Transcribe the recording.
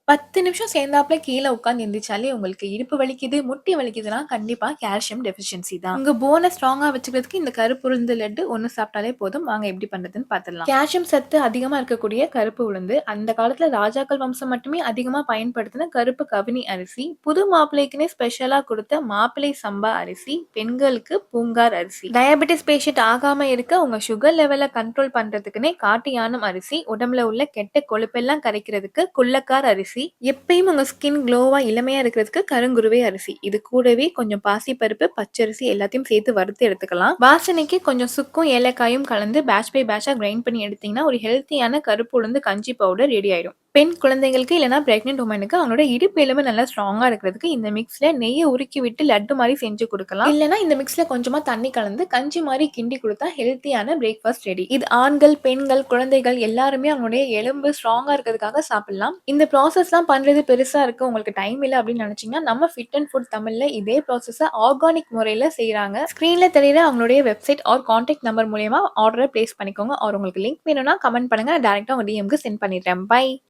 10 நிமிஷம் சேர்ந்தாப்ல கீழ உட்கார்ந்து எந்திரிச்சாலே உங்களுக்கு இடுப்பு வலிக்குது, முட்டி வலிக்குதுன்னா கண்டிப்பா கால்சியம் டெஃபிஷியன்சி தான். உங்க போன ஸ்ட்ராங்கா வச்சுக்கிறதுக்கு இந்த கருப்பு உளுந்து லட்டு 1 சாப்பிட்டாலே போதும். வாங்க எப்படி பண்றதுன்னு பார்த்துடலாம். கால்சியம் சத்து அதிகமா இருக்கக்கூடிய கருப்பு உளுந்து, அந்த காலத்துல ராஜாக்கள் வம்சம் மட்டுமே அதிகமா பயன்படுத்தின கருப்பு கவினி அரிசி, புது மாப்பிள்ளைக்குன்னே ஸ்பெஷலா கொடுத்த மாப்பிள்ளை சம்பா அரிசி, பெண்களுக்கு பூங்கார் அரிசி, டயபெட்டிஸ் பேஷண்ட் ஆகாம இருக்க உங்க சுகர் லெவல கண்ட்ரோல் பண்றதுக்குன்னே காட்டு யானம் அரிசி, உடம்புல உள்ள கெட்ட கொழுப்பெல்லாம் கரைக்கிறதுக்கு குள்ளக்கார் அரிசி, எப்பயும் உங்க ஸ்கின் க்ளோவா இளமையா இருக்கிறதுக்கு கருங்குருவை அரிசி. இது கூடவே கொஞ்சம் பாசிப்பருப்பு, பச்சரிசி எல்லாத்தையும் சேர்த்து வறுத்து எடுத்துக்கலாம். வாசனைக்கு கொஞ்சம் சுக்கும் ஏலக்காயும் கலந்து பேட்ச் பை பேட்சா கிரைண்ட் பண்ணி எடுத்தீங்கன்னா ஒரு ஹெல்த்தியான கருப்பு உளுந்து கஞ்சி பவுடர் ரெடி ஆயிடும். பெண் குழந்தைகளுக்கு இல்லைனா பிரெக்னென்ட் உமனுக்கு அவங்களோட இடுப்பு எலும்பு நல்லா ஸ்ட்ராங்கா இருக்கிறதுக்கு இந்த மிக்ஸ்ல நெய்யை உருக்கி விட்டு லட்டு மாதிரி செஞ்சு கொடுக்கலாம். இல்லைனா இந்த மிக்ஸ்ல கொஞ்சமா தண்ணி கலந்து கஞ்சி மாதிரி கிண்டி கொடுத்தா ஹெல்த்தியான பிரேக்ஃபாஸ்ட் ரெடி. இது ஆண்கள், பெண்கள், குழந்தைகள் எல்லாருமே அவங்களுடைய எலும்பு ஸ்ட்ராங்கா இருக்கிறதுக்காக சாப்பிடலாம். இந்த ப்ராசஸ்லாம் பண்றது பெருசா இருக்கு, உங்களுக்கு டைம் இல்லை அப்படின்னு நினைச்சீங்கன்னா நம்ம ஃபிட் அண்ட் ஃபுட் தமிழ்ல இதே ப்ராசஸை ஆர்கானிக் முறையில செய்யறாங்க. ஸ்கிரீன்ல தெரியுற அவங்களுடைய வெப்சைட் ஆர் கான்டாக்ட் நம்பர் மூலியமா ஆர்டரை பிளேஸ் பண்ணிக்கோங்க. ஆர் உங்களுக்கு லிங்க் வேணும்னா கமெண்ட் பண்ணுங்க, டைரக்டா உங்க டிஎம்க்கு சென்ட் பண்ணிடுறேன். பை.